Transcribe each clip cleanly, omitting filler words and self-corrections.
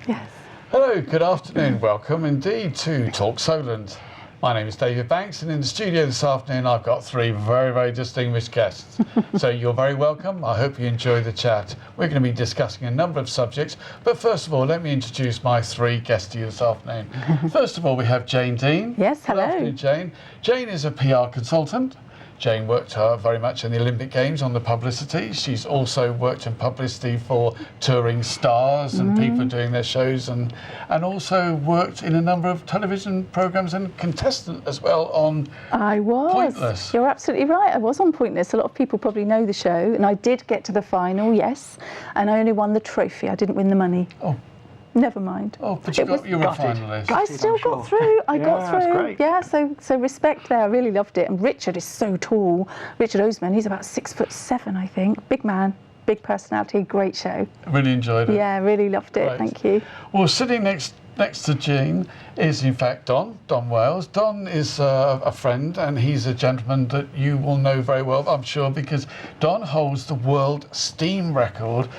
Yes. Hello, good afternoon. Welcome indeed to Talk Solent. My name is David Banks, and in the studio this afternoon I've got three very, very distinguished guests. So you're very welcome. I hope you enjoy the chat. We're going to be discussing a number of subjects, but first of all, let me introduce my three guests to you this afternoon. First of all, we have Jane Dean. Yes, hello. Good afternoon, Jane. Jane is a PR consultant. Jane worked very much in the Olympic Games on the publicity. She's also worked in publicity for touring stars and people doing their shows, and also worked in a number of television programmes and contestant as well on Pointless. You're absolutely right. I was on Pointless. A lot of people probably know the show, and I did get to the final, yes, and I only won the trophy. I didn't win the money. Oh. Never mind. Oh, but you were a finalist. I still got through. I got through. That's great. Yeah, so respect there. I really loved it. And Richard is so tall. Richard Osman, he's about 6'7", I think. Big man, big personality, great show. Really enjoyed it. Yeah, really loved it. Right. Thank you. Well, sitting next to Jean is in fact Don Wales. Don is a friend, and he's a gentleman that you will know very well, I'm sure, because Don holds the world steam record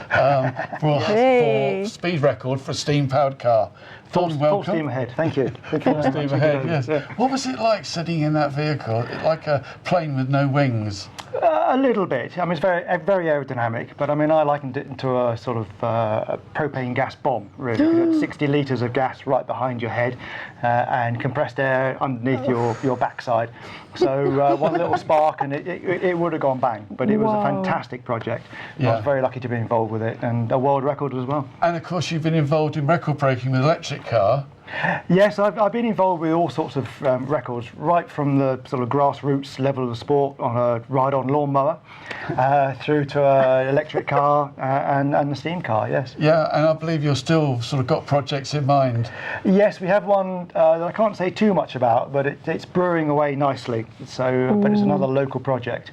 for speed record for a steam-powered car. Don, welcome. Full steam ahead. Thank you. Full steam ahead, yes. Yeah. What was it like sitting in that vehicle? Like a plane with no wings? A little bit. I mean, it's very aerodynamic, but I mean, I likened it into a sort of a propane gas bomb, really. You got 60 litres of gas right behind your head and compressed air underneath your backside. So one little spark and it would have gone bang, but it was a fantastic project. Yeah. I was very lucky to be involved with it, and a world record as well. And of course, you've been involved in record breaking with electric car. Yes, I've been involved with all sorts of records, right from the sort of grassroots level of the sport on a ride-on lawnmower, through to an electric car and the steam car, yes. Yeah, and I believe you're still sort of got projects in mind. Yes, we have one that I can't say too much about, but it's brewing away nicely, so but it's another local project.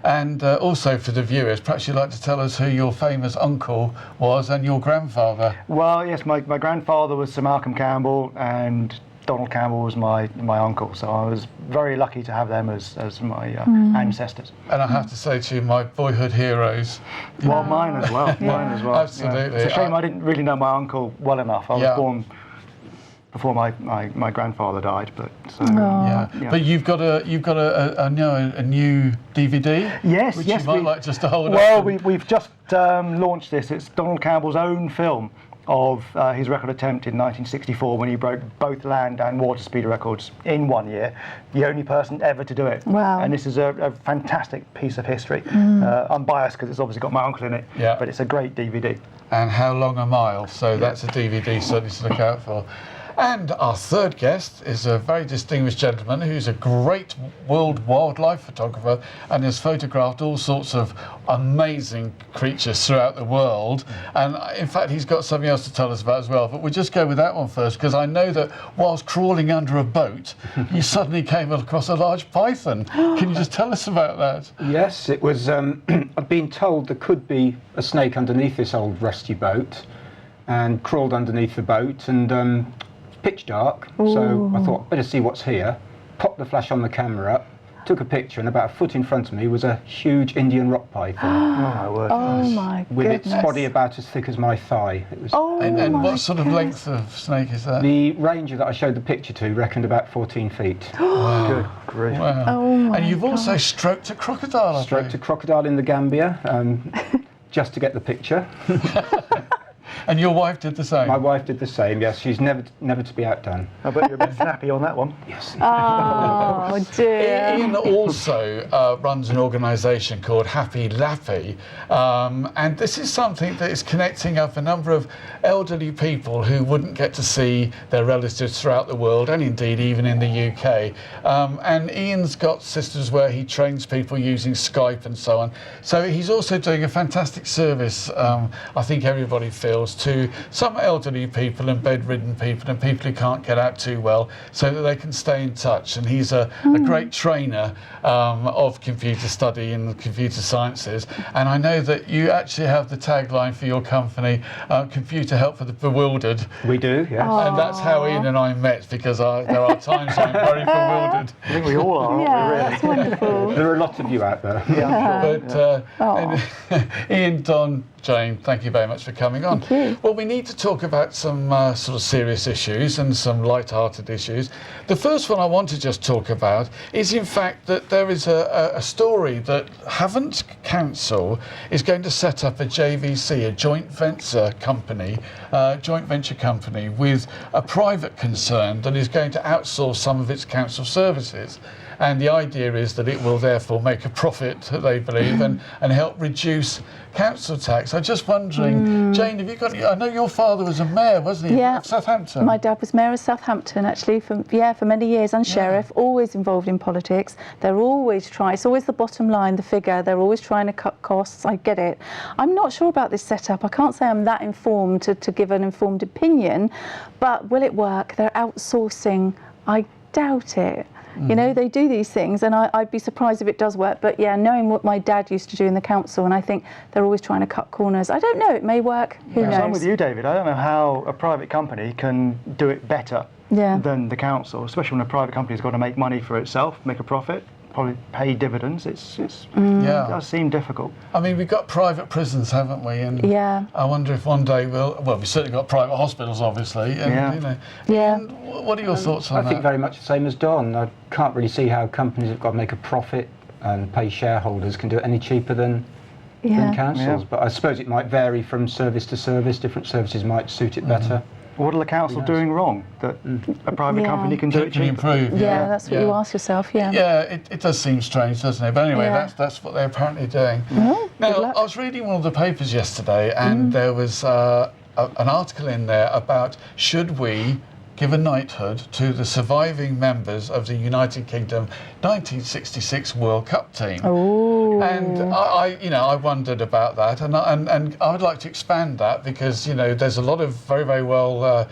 And also for the viewers, perhaps you'd like to tell us who your famous uncle was and your grandfather. Well, yes, my grandfather was Sir Malcolm Campbell, and Donald Campbell was my uncle, so I was very lucky to have them as my ancestors. And I have to say to you, my boyhood heroes. Well, mine as well. Mine as well. Absolutely. Yeah. It's a shame I didn't really know my uncle well enough. I was born before my grandfather died, but so, yeah. But you've got a new DVD. Yes, which yes. you might like just to hold well, up. we've just launched this. It's Donald Campbell's own film of his record attempt in 1964 when he broke both land and water speed records in 1 year. The only person ever to do it. Wow. And this is a fantastic piece of history. I'm biased because it's obviously got my uncle in it, but it's a great DVD. And How Long a Mile, so that's a DVD certainly to look out for. And our third guest is a very distinguished gentleman who's a great world wildlife photographer and has photographed all sorts of amazing creatures throughout the world. And in fact, he's got something else to tell us about as well. But we'll just go with that one first, because I know that whilst crawling under a boat, you suddenly came across a large python. Can you just tell us about that? Yes, it was. I'd been told there could be a snake underneath this old rusty boat, and crawled underneath the boat, and pitch dark, so I thought, better see what's here. Popped the flash on the camera up, took a picture, and about a foot in front of me was a huge Indian rock python. Oh my word! Oh my with goodness. its body about as thick as my thigh. It was And what sort of length of snake is that? the ranger that I showed the picture to reckoned about 14 feet. Wow. Good grief! Wow. Oh my And you've also stroked a crocodile. I Stroked a think. crocodile in the Gambia, just to get the picture. And your wife did the same. My wife did the same. Yes, she's never to be outdone. I bet you're a bit snappy on that one. Yes. Oh dear. Ian also runs an organisation called Happy Lappy, and this is something that is connecting up a number of elderly people who wouldn't get to see their relatives throughout the world, and indeed even in the UK. And Ian's got systems where he trains people using Skype and so on. So he's also doing a fantastic service, I think everybody feels, to some elderly people and bedridden people and people who can't get out too well, so that they can stay in touch. And he's a great trainer of computer study and computer sciences. And I know that you actually have the tagline for your company, Computer Help for the Bewildered. We do, yes. And that's how Ian and I met, because there are times I'm very bewildered. I think we all are, Yeah, aren't we, that's wonderful. There are lots of you out there. really? Yeah, I'm sure. But Ian, Don, Jane, thank you very much for coming on. Thank you. Well, we need to talk about some sort of serious issues and some light-hearted issues. The first one I want to just talk about is, in fact, that there is a story that Havant Council is going to set up a JVC, a joint venture company with a private concern that is going to outsource some of its council services. And the idea is that it will therefore make a profit, they believe, and help reduce council tax. I'm just wondering, Jane, have you got? I know your father was a mayor, wasn't he? Yeah. Of Southampton. My dad was mayor of Southampton, actually, for many years, and sheriff, always involved in politics. They're always trying, it's always the bottom line, the figure. They're always trying to cut costs. I get it. I'm not sure about this setup. I can't say I'm that informed to give an informed opinion, but will it work? They're outsourcing. I doubt it. You know, they do these things, and I'd be surprised if it does work. But yeah, knowing what my dad used to do in the council, and I think they're always trying to cut corners. I don't know, it may work. Who knows? I'm with you, David. I don't know how a private company can do it better than the council, especially when a private company's got to make money for itself, make a profit, probably pay dividends. It does seem difficult. I mean, we've got private prisons, haven't we? And I wonder if one day we've certainly got private hospitals, obviously. And, you know, Ian, what are your thoughts on that? I think very much the same as Don. I can't really see how companies have got to make a profit and pay shareholders can do it any cheaper than councils. But I suppose it might vary from service to service. Different services might suit it better. What are the council doing wrong that a private company can do it cheaper? Improve. Yeah, that's what you ask yourself. Yeah, it does seem strange, doesn't it? But anyway, that's what they're apparently doing. Well, now, I was reading one of the papers yesterday, and there was an article in there about should we give a knighthood to the surviving members of the United Kingdom 1966 World Cup team. Oh. And I wondered about that, and I would like to expand that because there's a lot of very, very well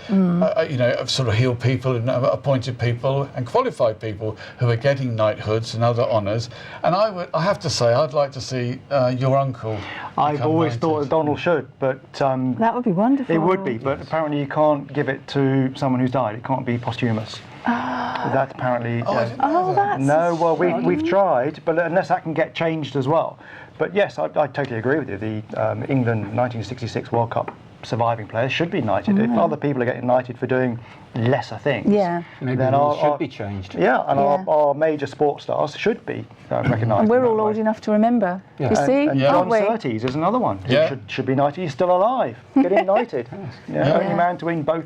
sort of heeled people and appointed people and qualified people who are getting knighthoods and other honours. And I have to say I'd like to see your uncle. I've always thought that Donald should, but that would be wonderful. It would be, but apparently you can't give it to someone who's died. It can't be posthumous. That's apparently. That's no. Well, we've tried, but unless that can get changed as well. But yes, I totally agree with you. The England 1966 World Cup surviving players should be knighted. If other people are getting knighted for doing lesser things, maybe then it should be changed. Yeah, and our major sports stars should be recognised. And we're all old enough to remember. You see, and John Surtees is another one. Who should be knighted. He's still alive. Get him knighted. Only man to win both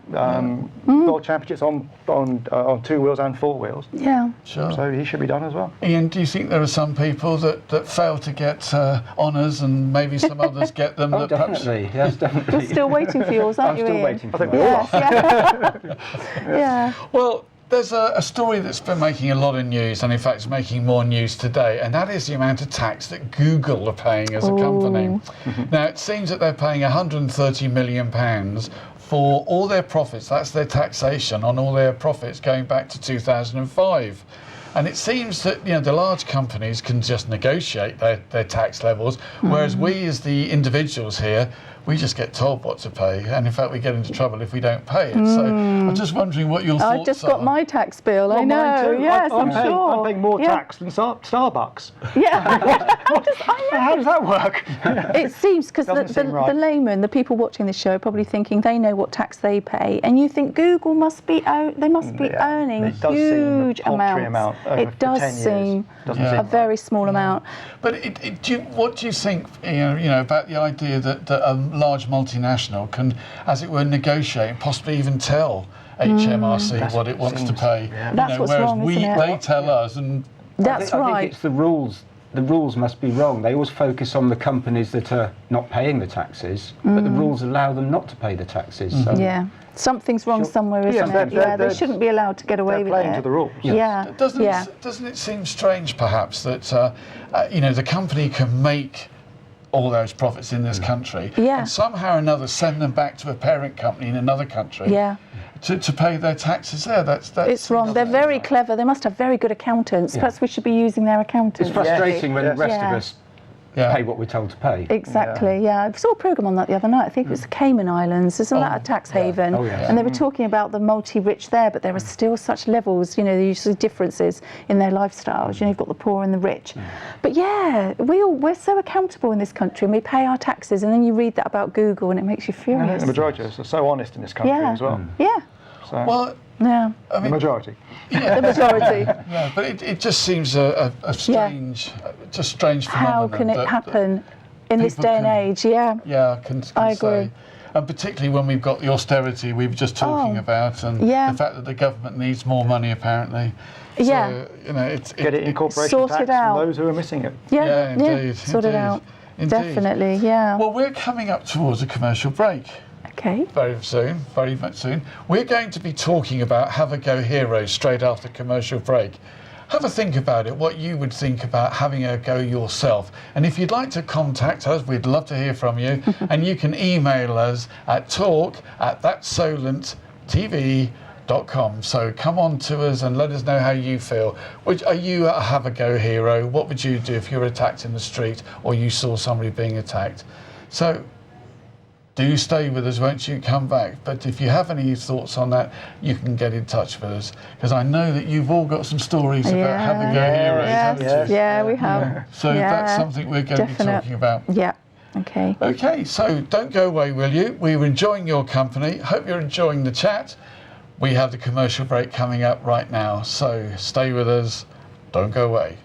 world championships on two wheels and four wheels. Yeah. Sure. So he should be done as well. Ian, do you think there are some people that fail to get honours and maybe some others get them? Definitely. Yes, definitely. You're still waiting for yours, aren't you, I'm still Ian? waiting for Yes, yeah. Well, there's a story that's been making a lot of news, and in fact it's making more news today, and that is the amount of tax that Google are paying as a company. Now, it seems that they're paying £130 million for all their profits. That's their taxation on all their profits going back to 2005. And it seems that the large companies can just negotiate their tax levels, whereas we as the individuals here, we just get told what to pay, and in fact we get into trouble if we don't pay it. So I'm just wondering what your thoughts are. I've just got my tax bill, I know. Mine too. Yes, I'm sure. I'm paying more tax than Starbucks. How does that work? It seems, because right. the layman, the people watching this show, are probably thinking they know what tax they pay, and you think Google must be earning huge amounts. It does seem a very small amount. But what do you think? About the idea that a large multinational can, as it were, negotiate and possibly even tell HMRC what it wants to pay. That's what's wrong, isn't it? They tell us, and that's right. I think it's the rules. The rules must be wrong. They always focus on the companies that are not paying the taxes, but the rules allow them not to pay the taxes. So. Yeah. Something's wrong somewhere, isn't it? They shouldn't be allowed to get away with it. They're playing to the rules. Yeah. Doesn't it seem strange, perhaps, that the company can make all those profits in this country and somehow or another send them back to a parent company in another country to pay their taxes there? It's wrong. They're very clever. They must have very good accountants. Perhaps we should be using their accountants. It's frustrating when the rest of us pay what we're told to pay. Exactly, yeah. I saw a programme on that the other night. I think it was the Cayman Islands. Isn't that a tax haven? Oh, yeah. And they were talking about the multi-rich there, but there are still such levels, you know, there's usually differences in their lifestyles. You know, you've got the poor and the rich. But yeah, we're so accountable in this country, and we pay our taxes, and then you read that about Google and it makes you I furious. think the majority of us are so honest in this country as well. Yeah. So, Well, Yeah. I the mean, majority. The majority. yeah, but it just seems a strange, just strange phenomenon. How can it that happen in this people day and can- age? Yeah. Yeah, can I say. agree. And particularly when we've got the austerity we were just talking about, and yeah. the fact that the government needs more money apparently. Yeah. So, you know, Get it in corporation sorted tax out. from those who are missing it. Yeah. indeed. Sort it indeed, out. Indeed. Definitely. Yeah. Well, we're coming up towards a commercial break. Okay. Very soon, very much soon. We're going to be talking about Have a Go Heroes straight after commercial break. Have a think about it, what you would think about having a go yourself. And if you'd like to contact us, we'd love to hear from you. And you can email us at talk@thatsolenttv.com. So come on to us and let us know how you feel. Are you a Have a Go hero? What would you do if you were attacked in the street or you saw somebody being attacked? So do stay with us, won't you? Come back. But if you have any thoughts on that, you can get in touch with us, because I know that you've all got some stories about Have a Go heroes, haven't you? Yeah, we have. So that's something we're going to be talking about. Yeah. Okay. Okay, so don't go away, will you? We were enjoying your company. Hope you're enjoying the chat. We have the commercial break coming up right now, so stay with us. Don't go away.